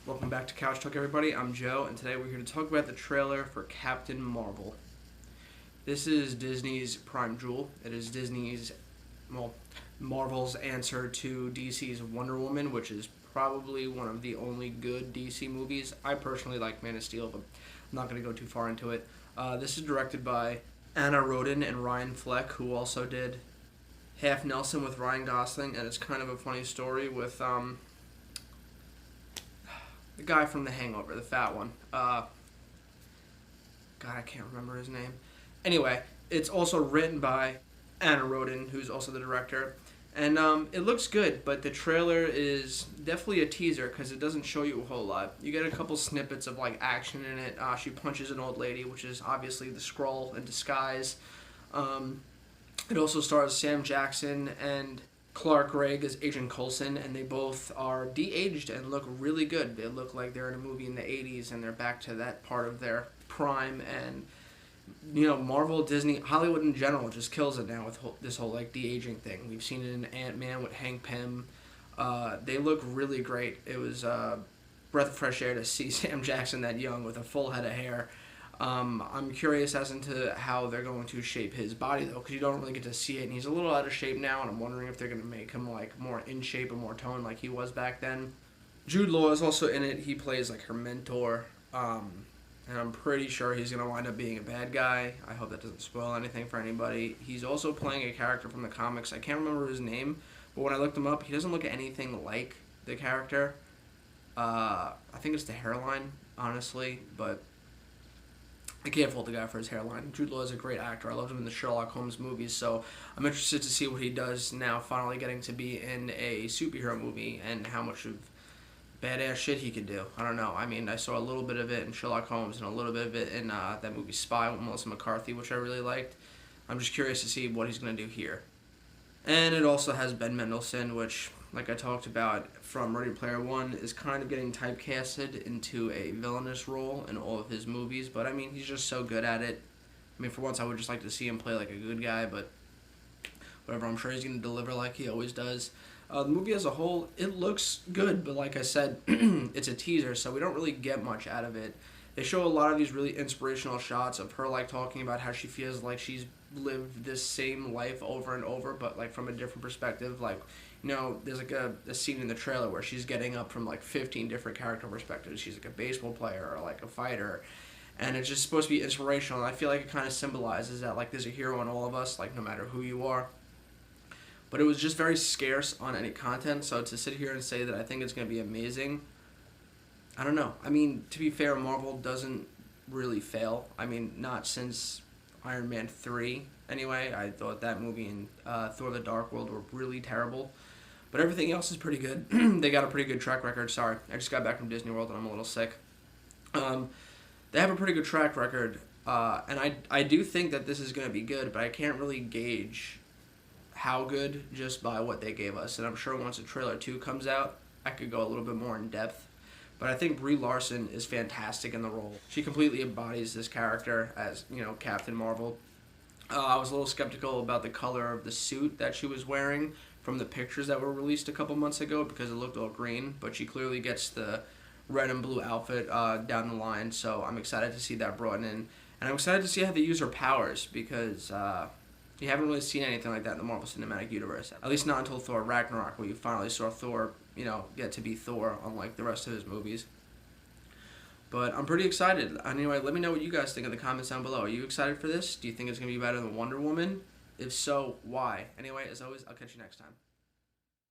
Welcome back to Couch Talk, everybody. I'm Joe, and today we're here to talk about the trailer for Captain Marvel. This is Disney's prime jewel. It is Marvel's answer to DC's Wonder Woman, which is probably one of the only good DC movies. I personally like Man of Steel, but I'm not going to go too far into it. This is directed by Anna Rodin and Ryan Fleck, who also did Half Nelson with Ryan Gosling, and it's kind of a funny story with the guy from The Hangover, the fat one. God, I can't remember his name. Anyway, it's also written by Anna Rodin, who's also the director. And it looks good, but the trailer is definitely a teaser because it doesn't show you a whole lot. You get a couple snippets of like action in it. She punches an old lady, which is obviously the Skrull in disguise. It also stars Sam Jackson and Clark Gregg as Agent Coulson, and they both are de-aged and look really good. They look like they're in a movie in the 80s, and they're back to that part of their prime. And Marvel, Disney, Hollywood in general just kills it now with this whole like de-aging thing. We've seen it in Ant-Man with Hank Pym. They look really great. It was a breath of fresh air to see Sam Jackson that young with a full head of hair. I'm curious as into how they're going to shape his body, though, because you don't really get to see it, and he's a little out of shape now, and I'm wondering if they're going to make him like more in shape and more toned like he was back then. Jude Law is also in it. He plays like her mentor, and I'm pretty sure he's going to wind up being a bad guy. I hope that doesn't spoil anything for anybody. He's also playing a character from the comics. I can't remember his name, but when I looked him up, he doesn't look anything like the character. I think it's the hairline, honestly, but I can't fault the guy for his hairline. Jude Law is a great actor. I loved him in the Sherlock Holmes movies, so I'm interested to see what he does now, finally getting to be in a superhero movie and how much of badass shit he could do. I don't know. I mean, I saw a little bit of it in Sherlock Holmes and a little bit of it in that movie Spy with Melissa McCarthy, which I really liked. I'm just curious to see what he's going to do here. And it also has Ben Mendelsohn, which, like I talked about from Ready Player One, is kind of getting typecasted into a villainous role in all of his movies. But, I mean, he's just so good at it. I mean, for once, I would just like to see him play like a good guy, but whatever. I'm sure he's going to deliver like he always does. The movie as a whole, it looks good, but like I said, it's a teaser, so we don't really get much out of it. They show a lot of these really inspirational shots of her like talking about how she feels like she's lived this same life over and over, but like from a different perspective. Like, there's like a scene in the trailer where she's getting up from like 15 different character perspectives. She's like a baseball player or like a fighter, and it's just supposed to be inspirational. And I feel like it kind of symbolizes that like there's a hero in all of us, like no matter who you are. But it was just very scarce on any content, so to sit here and say that I think it's going to be amazing, I don't know. I mean, to be fair, Marvel doesn't really fail. I mean, not since Iron Man 3, anyway. I thought that movie and Thor the Dark World were really terrible. But everything else is pretty good. They got a pretty good track record. Sorry, I just got back from Disney World and I'm a little sick. They have a pretty good track record, and I do think that this is going to be good, but I can't really gauge how good just by what they gave us. And I'm sure once a trailer 2 comes out, I could go a little bit more in depth. But I think Brie Larson is fantastic in the role. She completely embodies this character as, Captain Marvel. I was a little skeptical about the color of the suit that she was wearing from the pictures that were released a couple months ago because it looked all green, but she clearly gets the red and blue outfit down the line, so I'm excited to see that brought in. And I'm excited to see how they use her powers because you haven't really seen anything like that in the Marvel Cinematic Universe. At least not until Thor Ragnarok, where you finally saw Thor, get to be Thor, unlike the rest of his movies. But I'm pretty excited. Anyway, let me know what you guys think in the comments down below. Are you excited for this? Do you think it's going to be better than Wonder Woman? If so, why? Anyway, as always, I'll catch you next time.